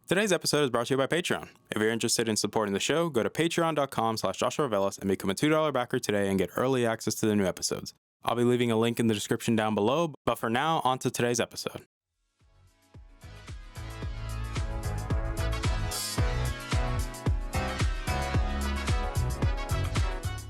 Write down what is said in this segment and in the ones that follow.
Today's episode is brought to you by Patreon. If you're interested in supporting the show, go to patreon.com/JoshuaVelas and become a $2 backer today and get early access to the new episodes. I'll be leaving a link in the description down below, but for now, on to today's episode.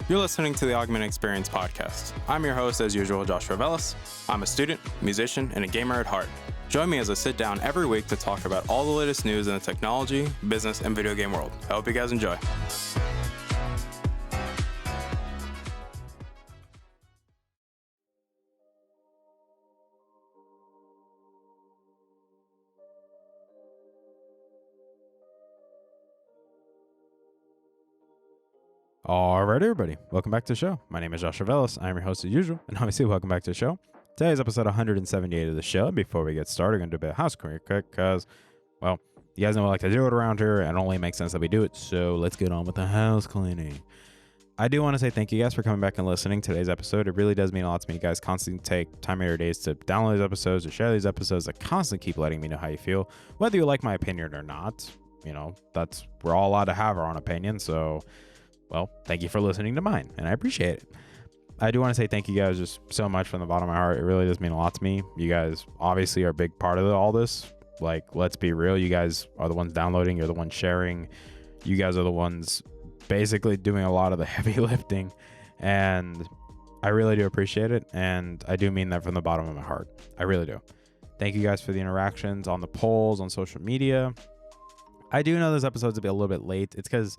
You're listening to the Augment Experience podcast. I'm your host, as usual, Joshua Velas. I'm a student, musician, and a gamer at heart. Join me as I sit down every week to talk about all the latest news in the technology, business, and video game world. I hope you guys enjoy. Alright, everybody, welcome back to the show. My name is Joshua Velas. I'm your host as usual, and obviously, welcome back to the show. Today is episode 178 of the show. Before we get started, we're going to do a bit of housekeeping quick because, well, you guys know I like to do it around here, and it only makes sense that we do it, so let's get on with the house cleaning. I do want to say thank you guys for coming back and listening to today's episode. It really does mean a lot to me. You guys constantly take time of your days to download these episodes, to share these episodes, that constantly keep letting me know how you feel, whether you like my opinion or not. You know, we're all allowed to have our own opinion, so, well, thank you for listening to mine, and I appreciate it. I do want to say thank you guys just so much from the bottom of my heart. It really does mean a lot to me. You guys obviously are a big part of all this. Like, let's be real. You guys are the ones downloading. You're the ones sharing. You guys are the ones basically doing a lot of the heavy lifting. And I really do appreciate it. And I do mean that from the bottom of my heart. I really do. Thank you guys for the interactions on the polls, on social media. I do know this episode's a little bit late. It's because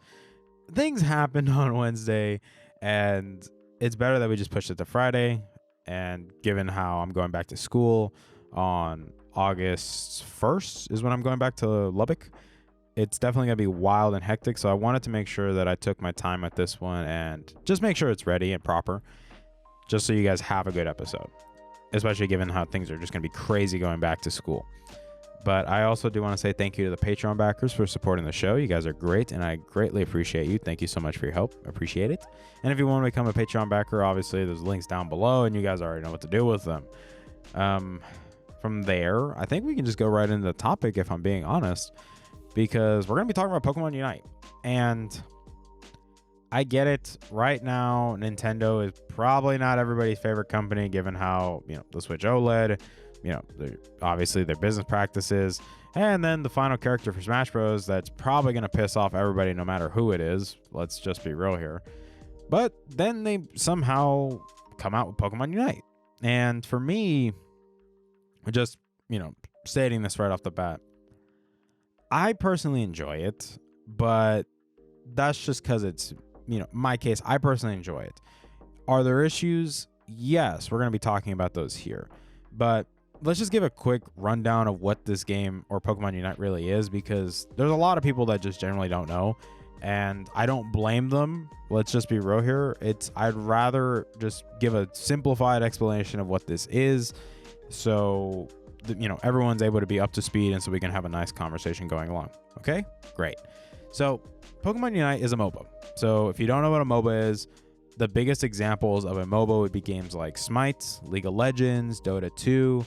things happened on Wednesday, and it's better that we just pushed it to Friday. And given how I'm going back to school on August 1st is when I'm going back to Lubbock, it's definitely going to be wild and hectic. So I wanted to make sure that I took my time with this one and just make sure it's ready and proper, just so you guys have a good episode, especially given how things are just going to be crazy going back to school. But I also do want to say thank you to the Patreon backers for supporting the show. You guys are great, and I greatly appreciate you. Thank you so much for your help. Appreciate it. And if you want to become a Patreon backer, obviously there's links down below, and you guys already know what to do with them. From there, I think we can just go right into the topic, if I'm being honest, because we're going to be talking about Pokémon Unite. And I get it. Right now, Nintendo is probably not everybody's favorite company, given how, the Switch OLED, obviously their business practices, and then the final character for Smash Bros. That's probably going to piss off everybody no matter who it is. Let's just be real here. But then they somehow come out with Pokemon Unite. And for me, just, stating this right off the bat, I personally enjoy it, but that's just because it's, my case. I personally enjoy it. Are there issues? Yes, we're going to be talking about those here. But let's just give a quick rundown of what this game or Pokemon Unite really is, because there's a lot of people that just generally don't know, and I don't blame them. Let's just be real here. I'd rather just give a simplified explanation of what this is, so everyone's able to be up to speed, and so we can have a nice conversation going along. Okay, great. So Pokemon Unite is a MOBA. So if you don't know what a MOBA is, the biggest examples of a MOBA would be games like Smite, League of Legends, Dota 2,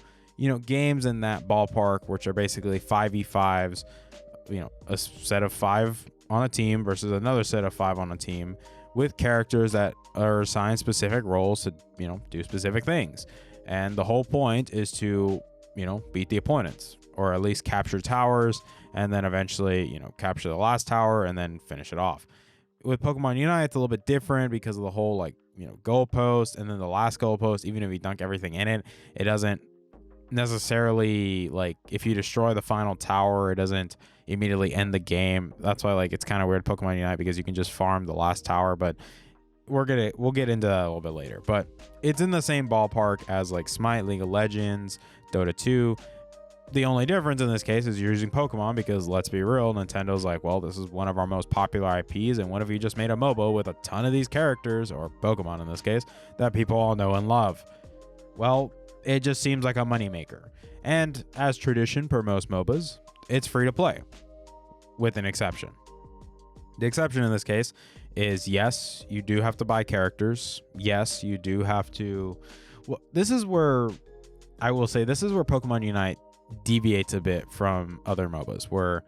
games in that ballpark, which are basically 5v5s, a set of 5 on a team versus another set of 5 on a team, with characters that are assigned specific roles to, do specific things. And the whole point is to, beat the opponents, or at least capture towers, and then eventually, capture the last tower and then finish it off. With Pokemon Unite, it's a little bit different because of the whole, goalpost, and then the last goalpost, even if you dunk everything in it, it doesn't necessarily, if you destroy the final tower, it doesn't immediately end the game. That's why, it's kind of weird, Pokemon Unite, because you can just farm the last tower, but we'll get into that a little bit later. But it's in the same ballpark as, Smite, League of Legends, Dota 2. The only difference in this case is you're using Pokemon, because let's be real, Nintendo's like, well, this is one of our most popular IPs, and what if you just made a MOBA with a ton of these characters, or Pokemon in this case, that people all know and love? Well, it just seems like a moneymaker. And as tradition per most MOBAs, it's free to play, with an exception. The exception in this case is, yes, you do have to buy characters. Yes, you do have to... Well, this is where I will say this is where Pokemon Unite deviates a bit from other MOBAs, where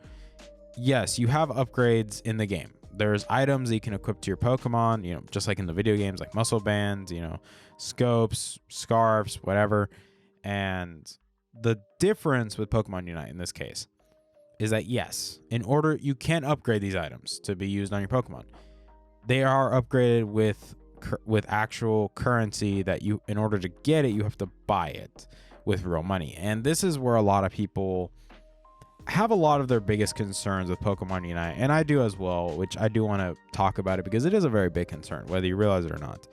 yes, you have upgrades in the game. There's items that you can equip to your Pokemon, just like in the video games, like muscle bands, scopes, scarves, whatever. And the difference with Pokemon Unite in this case is that, yes, in order, you can upgrade these items to be used on your Pokemon. They are upgraded with actual currency that you, in order to get it, you have to buy it with real money. And this is where a lot of people have a lot of their biggest concerns with Pokemon Unite, and I do as well, which I do want to talk about it because it is a very big concern, whether you realize it or not.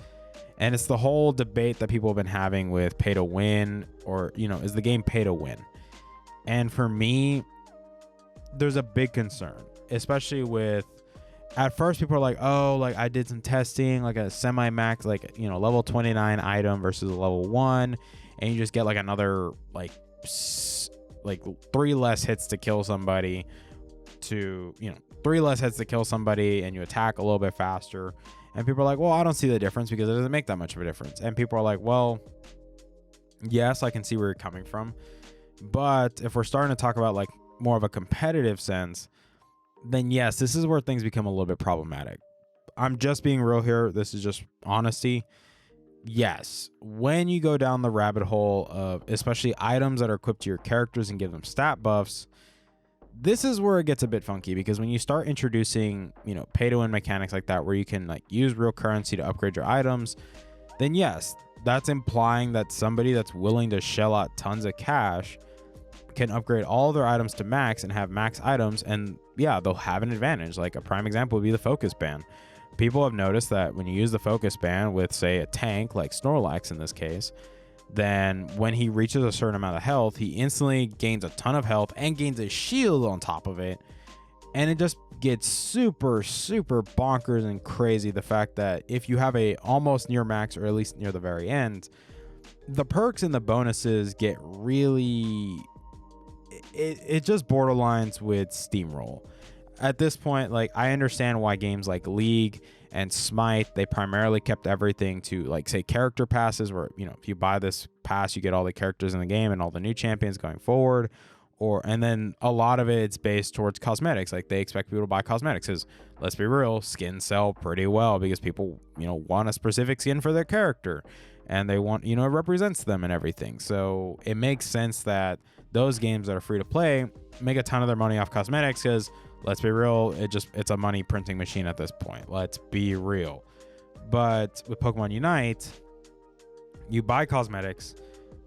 And it's the whole debate that people have been having with pay to win, or, is the game pay to win? And for me, there's a big concern, especially with, at first people are like, oh, like I did some testing, like a semi-max, like, level 29 item versus a level 1, and you just get like another, like 3 less hits to kill somebody, and you attack a little bit faster. And people are like, well, I don't see the difference because it doesn't make that much of a difference. And people are like, well, yes, I can see where you're coming from. But if we're starting to talk about like more of a competitive sense, then yes, this is where things become a little bit problematic. I'm just being real here. This is just honesty. Yes, when you go down the rabbit hole of especially items that are equipped to your characters and give them stat buffs, this is where it gets a bit funky, because when you start introducing, pay to win mechanics like that, where you can like use real currency to upgrade your items, then yes, that's implying that somebody that's willing to shell out tons of cash can upgrade all their items to max and have max items, and yeah, they'll have an advantage. Like a prime example would be the focus band. People have noticed that when you use the focus band with, say, a tank like Snorlax in this case, then when he reaches a certain amount of health, he instantly gains a ton of health and gains a shield on top of it. And it just gets super, super bonkers and crazy. The fact that if you have a almost near max, or at least near the very end, the perks and the bonuses get really, it just borderlines with steamroll. At this point, like, I understand why games like League and Smite, they primarily kept everything to, like, say, character passes, where, if you buy this pass, you get all the characters in the game and all the new champions going forward. And then a lot of it's based towards cosmetics. Like, they expect people to buy cosmetics, because let's be real, skins sell pretty well because people, want a specific skin for their character, and they want, it represents them and everything. So it makes sense that those games that are free to play make a ton of their money off cosmetics, because let's be real, it's a money printing machine at this point. Let's be real. But with Pokemon Unite, you buy cosmetics,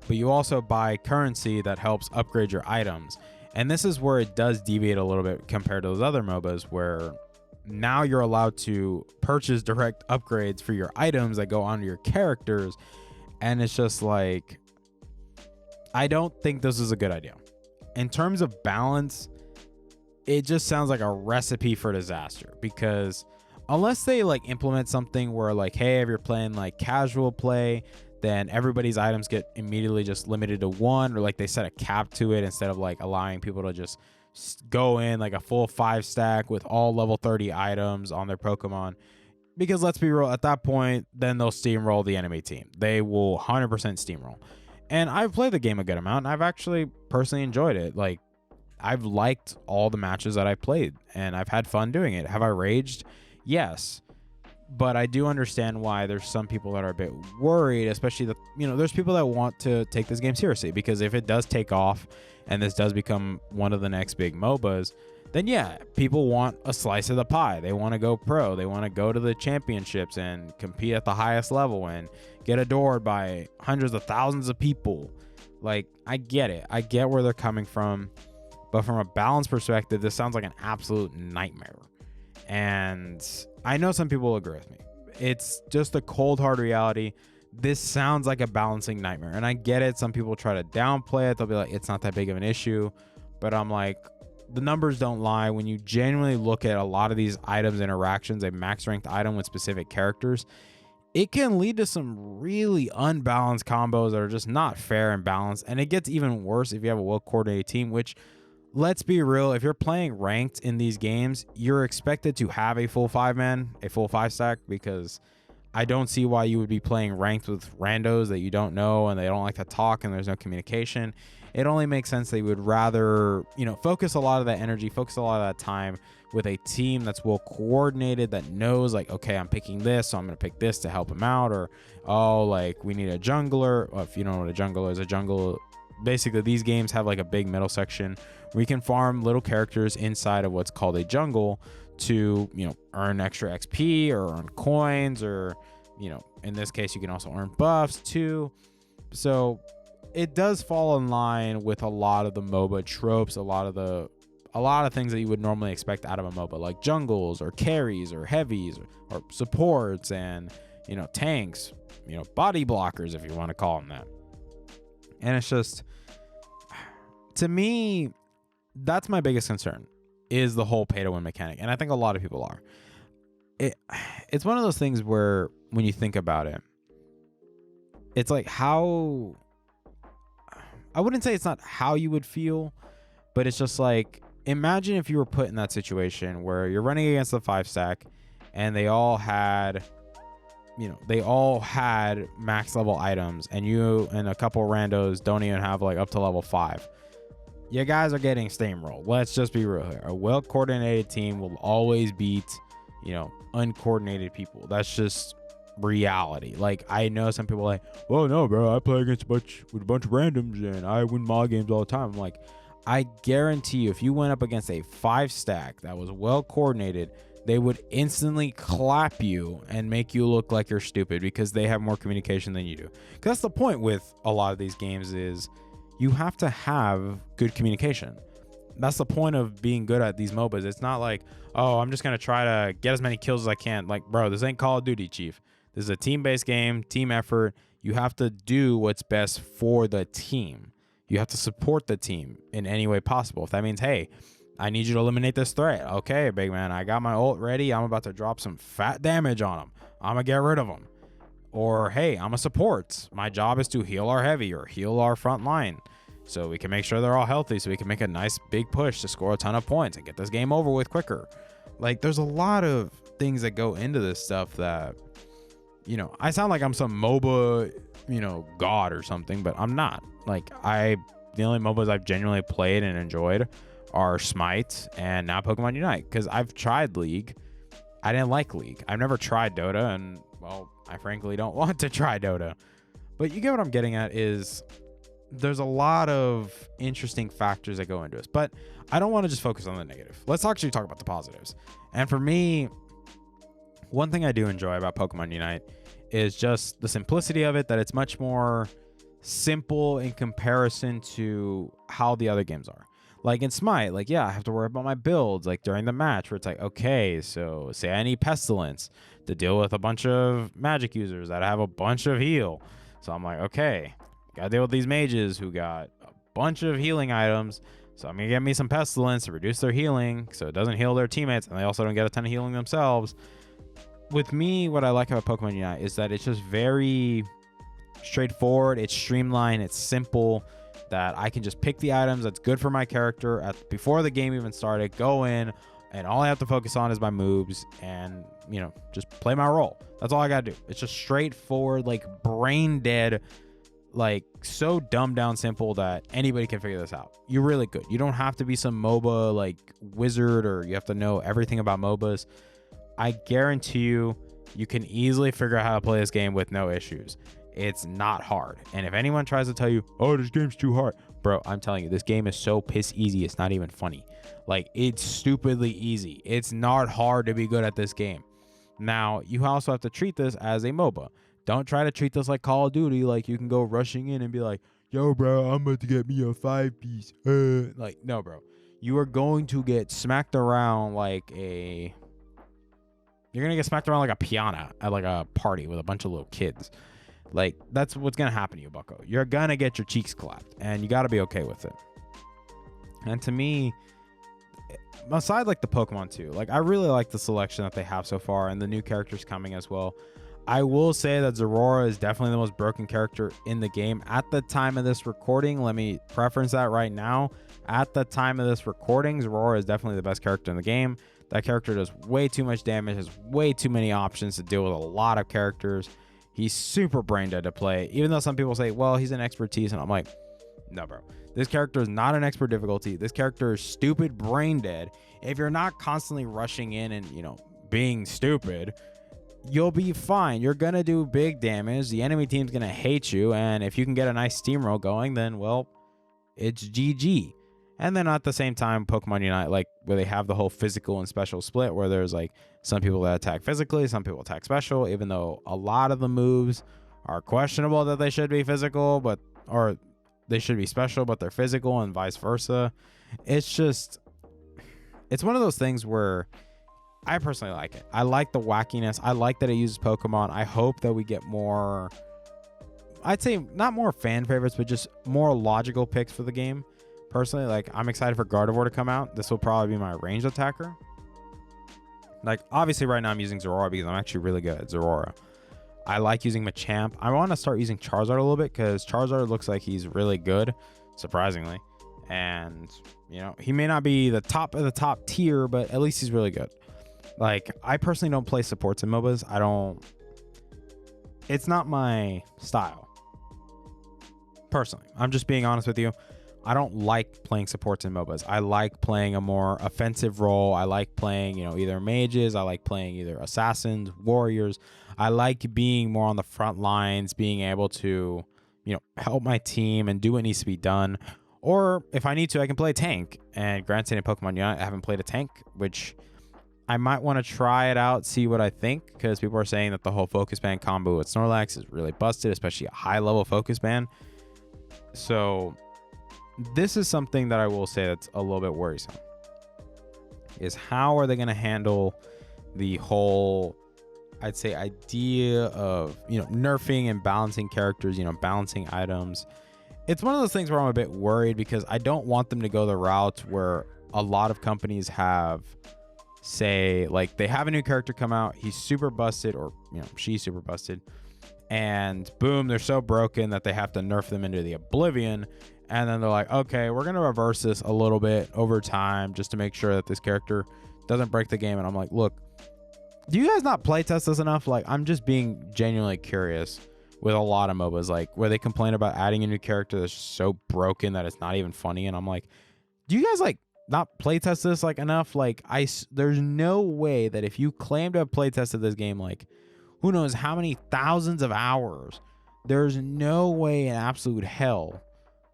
but you also buy currency that helps upgrade your items. And this is where it does deviate a little bit compared to those other MOBAs, where now you're allowed to purchase direct upgrades for your items that go onto your characters. And it's just like, I don't think this is a good idea. In terms of balance, it just sounds like a recipe for disaster, because unless they like implement something where, like, hey, if you're playing like casual play, then everybody's items get immediately just limited to 1, or like they set a cap to it instead of like allowing people to just go in like a full 5 stack with all level 30 items on their Pokemon. Because let's be real, at that point, then they'll steamroll the enemy team. They will 100% steamroll. And I've played the game a good amount, and I've actually personally enjoyed it. Like, I've liked all the matches that I played, and I've had fun doing it. Have I raged? Yes. But I do understand why there's some people that are a bit worried, especially that, there's people that want to take this game seriously, because if it does take off and this does become one of the next big MOBAs, then yeah, people want a slice of the pie. They want to go pro. They want to go to the championships and compete at the highest level and get adored by hundreds of thousands of people. Like, I get it. I get where they're coming from. But from a balance perspective, this sounds like an absolute nightmare. And I know some people will agree with me. It's just a cold, hard reality. This sounds like a balancing nightmare. And I get it. Some people try to downplay it. They'll be like, it's not that big of an issue. But I'm like, the numbers don't lie. When you genuinely look at a lot of these items, interactions, a max ranked item with specific characters, it can lead to some really unbalanced combos that are just not fair and balanced. And it gets even worse if you have a well-coordinated team, which, let's be real, if you're playing ranked in these games, you're expected to have a full 5-man, a full 5-stack, because I don't see why you would be playing ranked with randos that you don't know and they don't like to talk and there's no communication. it only makes sense they would rather, focus a lot of that energy, focus a lot of that time with a team that's well coordinated, that knows like, okay, I'm picking this, so I'm going to pick this to help him out. Or, oh, like we need a jungler. Well, if you don't know what a jungler is, basically these games have like a big middle section where you can farm little characters inside of what's called a jungle to, earn extra XP or earn coins, or, in this case, you can also earn buffs too. So it does fall in line with a lot of the MOBA tropes, a lot of things that you would normally expect out of a MOBA, like jungles or carries or heavies or supports and, tanks, body blockers, if you want to call them that. And it's just, to me, that's my biggest concern, is the whole pay to win mechanic. And I think a lot of people are. It's one of those things where when you think about it, it's like how, I wouldn't say it's not how you would feel, but it's just like, imagine if you were put in that situation where you're running against the 5-stack and they all had max level items, and you and a couple randos don't even have like up to level 5. You guys are getting steamrolled. Let's just be real here. A well-coordinated team will always beat, uncoordinated people. That's just reality. Like, I know some people are like, well, no, bro, I play against a bunch of randoms and I win mod games all the time. I'm like, I guarantee you, if you went up against a 5-stack that was well coordinated, they would instantly clap you and make you look like you're stupid because they have more communication than you do. Because that's the point with a lot of these games, is you have to have good communication. That's the point of being good at these MOBAs. It's not like, oh, I'm just going to try to get as many kills as I can. Like, bro, this ain't Call of Duty, Chief. This is a team-based game, team effort. You have to do what's best for the team. You have to support the team in any way possible. If that means, hey, I need you to eliminate this threat. Okay, big man, I got my ult ready. I'm about to drop some fat damage on them. I'm going to get rid of them. Or, hey, I'm a support. My job is to heal our heavy or heal our front line, so we can make sure they're all healthy, so we can make a nice big push to score a ton of points and get this game over with quicker. Like, there's a lot of things that go into this stuff that, I sound like I'm some MOBA, god or something, but I'm not. Like, the only MOBAs I've genuinely played and enjoyed are Smite and now Pokemon Unite, because I've tried League. I didn't like League. I've never tried Dota, and, well, I frankly don't want to try Dota. But you get what I'm getting at, is there's a lot of interesting factors that go into this, but I don't want to just focus on the negative. Let's actually talk about the positives. And for me, one thing I do enjoy about Pokemon Unite is just the simplicity of it, that it's much more simple in comparison to how the other games are. Like in Smite, like, yeah, I have to worry about my builds, like during the match, where it's like, okay, so say I need Pestilence to deal with a bunch of magic users that have a bunch of heal. So I'm like, okay, gotta deal with these mages who got a bunch of healing items. So I'm gonna get me some Pestilence to reduce their healing so it doesn't heal their teammates and they also don't get a ton of healing themselves. With me, what I like about Pokemon Unite is that it's just very straightforward, it's streamlined, it's simple, that I can just pick the items that's good for my character before the game even started, go in, and all I have to focus on is my moves and, just play my role. That's all I gotta do. It's just straightforward, like brain dead, like so dumbed down simple that anybody can figure this out. You're really good. You don't have to be some MOBA like wizard, or you have to know everything about MOBAs. I guarantee you can easily figure out how to play this game with no issues. It's not hard. And if anyone tries to tell you, oh, this game's too hard, bro, I'm telling you, this game is so piss easy, it's not even funny. Like, it's stupidly easy. It's not hard to be good at this game. Now, you also have to treat this as a MOBA. Don't try to treat this like Call of Duty, like you can go rushing in and be like, yo, bro, I'm about to get me a 5-piece. Like, no, bro. You are going to get smacked around like a... You're going to get smacked around like a piano at like a party with a bunch of little kids. Like, that's what's going to happen to you, bucko. You're going to get your cheeks clapped, and you got to be okay with it. And to me, aside like the Pokemon too, like I really like the selection that they have so far and the new characters coming as well. I will say that Zorora is definitely the most broken character in the game at the time of this recording. Let me preference that right now. At the time of this recording, Zorora is definitely the best character in the game. That character does way too much damage, has way too many options to deal with a lot of characters. He's super brain dead to play, even though some people say, well, he's an expertise, and I'm like, no, bro. This character is not an expert difficulty. This character is stupid brain dead. If you're not constantly rushing in and, being stupid, you'll be fine. You're going to do big damage. The enemy team's going to hate you. And if you can get a nice steamroll going, then, well, it's GG. And then at the same time, Pokemon Unite, like where they have the whole physical and special split, where there's like some people that attack physically, some people attack special, even though a lot of the moves are questionable that they should be physical, or they should be special, but they're physical, and vice versa. It's one of those things where I personally like it. I like the wackiness. I like that it uses Pokemon. I hope that we get more, I'd say not more fan favorites, but just more logical picks for the game. Personally, like, I'm excited for Gardevoir to come out. This will probably be my ranged attacker. Like, obviously right now I'm using Zeraora because I'm actually really good at Zeraora. I like using Machamp. I want to start using Charizard a little bit because Charizard looks like he's really good, surprisingly. And, he may not be the top of the top tier, but at least he's really good. Like, I personally don't play supports in MOBAs. It's not my style. Personally, I'm just being honest with you. I don't like playing supports in MOBAs. I like playing a more offensive role. I like playing, either mages. I like playing either assassins, warriors. I like being more on the front lines, being able to, help my team and do what needs to be done. Or if I need to, I can play a tank. And granted, in Pokemon Unite, I haven't played a tank, which I might want to try it out, see what I think, because people are saying that the whole focus band combo with Snorlax is really busted, especially a high level focus band. So this is something that I will say that's a little bit worrisome, is how are they going to handle the whole, I'd say, idea of, nerfing and balancing characters, balancing items. It's one of those things where I'm a bit worried because I don't want them to go the route where a lot of companies have, say, like, they have a new character come out, he's super busted, or, she's super busted, and boom, they're so broken that they have to nerf them into the oblivion. And then they're like, okay, we're going to reverse this a little bit over time just to make sure that this character doesn't break the game. And I'm like, look, do you guys not playtest this enough? Like, I'm just being genuinely curious with a lot of MOBAs, like where they complain about adding a new character that's so broken that it's not even funny. And I'm like, do you guys like not playtest this like enough? Like, there's no way that if you claim to have playtested this game, like who knows how many thousands of hours, there's no way in absolute hell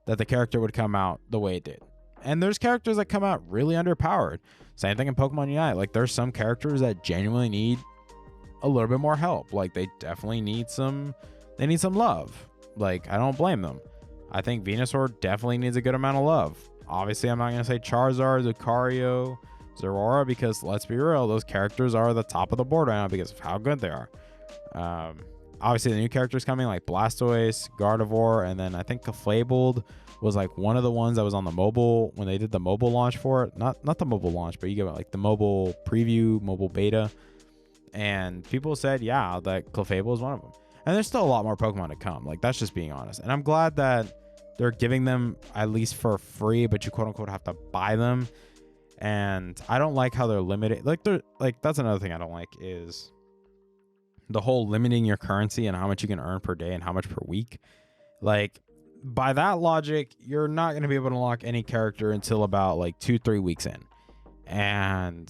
that the character would come out the way it did. And there's characters that come out really underpowered. Same thing in Pokemon Unite. Like, there's some characters that genuinely need a little bit more help. Like, they definitely need some love. Like, I don't blame them. I think Venusaur definitely needs a good amount of love. Obviously, I'm not going to say Charizard, Lucario, Zeraora, because let's be real, those characters are the top of the board right now because of how good they are. Obviously, the new characters coming, like Blastoise, Gardevoir, and then I think Clefable was like one of the ones that was on the mobile when they did the mobile launch for it. Not the mobile launch, but you get like the mobile preview, mobile beta. And people said, yeah, that Clefable is one of them. And there's still a lot more Pokemon to come. Like, that's just being honest. And I'm glad that they're giving them at least for free, but you quote unquote have to buy them. And I don't like how they're limited. Like, that's another thing I don't like is the whole limiting your currency and how much you can earn per day and how much per week. Like, by that logic, you're not going to be able to unlock any character until about like 2-3 weeks in. And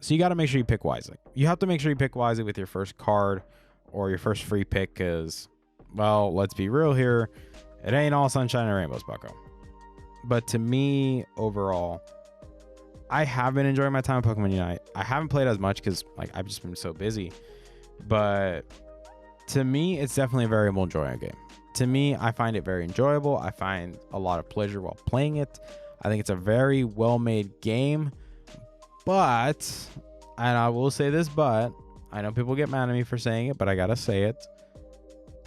so you got to make sure you pick wisely. You have to make sure you pick wisely with your first card or your first free pick because, well, let's be real here. It ain't all sunshine and rainbows, bucko. But to me, overall, I have been enjoying my time with Pokemon Unite. I haven't played as much because, like, I've just been so busy. But to me, it's definitely a very enjoyable game. To me, I find it very enjoyable. I find a lot of pleasure while playing it. I think it's a very well-made game. But, and I will say this, but, I know people get mad at me for saying it, but I gotta say it.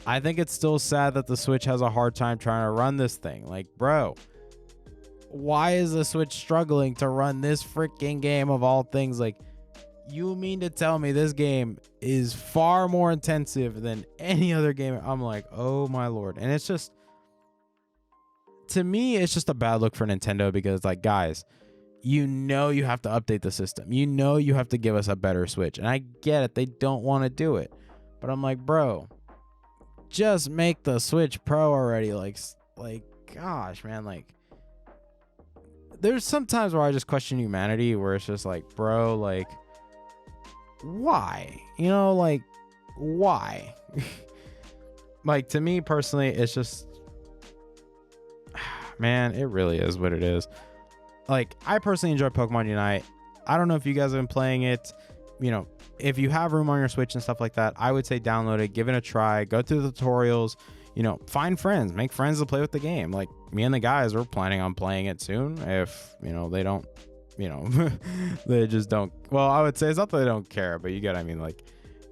I think it's still sad that the Switch has a hard time trying to run this thing. Like, bro, why is the Switch struggling to run this freaking game of all things? Like, you mean to tell me this game is far more intensive than any other game? I'm like, oh my lord. And it's just, to me, it's just a bad look for Nintendo because, like, guys, you have to update the system. You have to give us a better Switch. And I get it. They don't want to do it. But I'm like, bro, just make the Switch Pro already. Like, gosh, man, like, there's some times where I just question humanity, where it's just like, bro, like, why? You know, like, why? Like, to me personally, it's just, man, it really is what it is. Like, I personally enjoy Pokemon Unite. I don't know if you guys have been playing it. You know, if you have room on your Switch and stuff like that, I would say download it, give it a try, go through the tutorials, you know, find friends, make friends to play with the game. Like, me and the guys, we're planning on playing it soon. If, you know, they don't, you know, they just don't. Well, I would say it's not that they don't care, but you get what I mean. Like,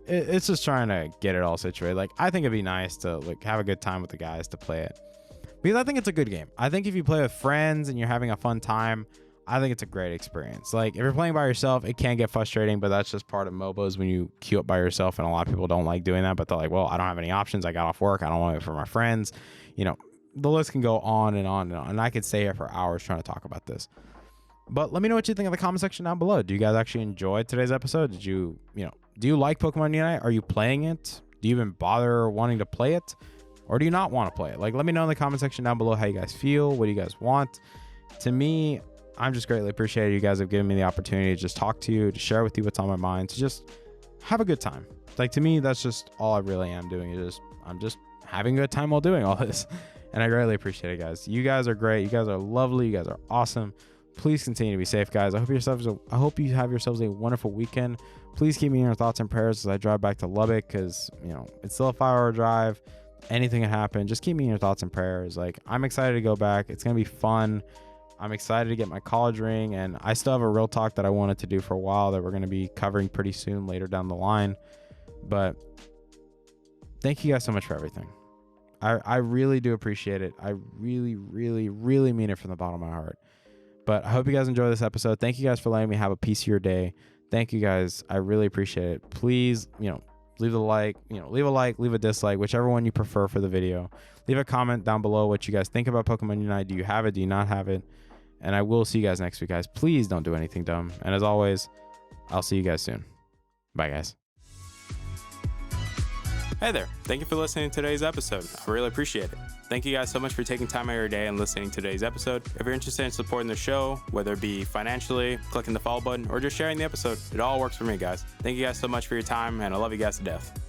it's just trying to get it all situated. Like, I think it'd be nice to like have a good time with the guys to play it, because I think it's a good game. I think if you play with friends and you're having a fun time, I think it's a great experience. Like, if you're playing by yourself, it can get frustrating, but that's just part of MOBAs when you queue up by yourself, and a lot of people don't like doing that, but they're like, well, I don't have any options. I got off work. I don't want it for my friends. You know, the list can go on and on and on, and I could stay here for hours trying to talk about this. But let me know what you think in the comment section down below. Do you guys actually enjoy today's episode? Did you, do you like Pokemon Unite? Are you playing it? Do you even bother wanting to play it? Or do you not want to play it? Like, let me know in the comment section down below how you guys feel. What do you guys want? To me, I'm just greatly appreciated. You guys have given me the opportunity to just talk to you, to share with you what's on my mind, to just have a good time. Like, to me, that's just all I really am doing. I'm just having a good time while doing all this. And I greatly appreciate it, guys. You guys are great. You guys are lovely. You guys are awesome. Please continue to be safe, guys. I hope you have yourselves a wonderful weekend. Please keep me in your thoughts and prayers as I drive back to Lubbock, because, it's still a 5-hour drive. Anything can happen. Just keep me in your thoughts and prayers. Like, I'm excited to go back. It's going to be fun. I'm excited to get my college ring, and I still have a real talk that I wanted to do for a while that we're going to be covering pretty soon later down the line. But thank you guys so much for everything. I really do appreciate it. I really, really, really mean it from the bottom of my heart. But I hope you guys enjoy this episode. Thank you guys for letting me have a piece of your day. Thank you guys. I really appreciate it. Please, leave a like, leave a dislike, whichever one you prefer for the video. Leave a comment down below what you guys think about Pokemon Unite. Do you have it? Do you not have it? And I will see you guys next week, guys. Please don't do anything dumb. And as always, I'll see you guys soon. Bye, guys. Hey there. Thank you for listening to today's episode. I really appreciate it. Thank you guys so much for taking time out of your day and listening to today's episode. If you're interested in supporting the show, whether it be financially, clicking the follow button, or just sharing the episode, it all works for me, guys. Thank you guys so much for your time, and I love you guys to death.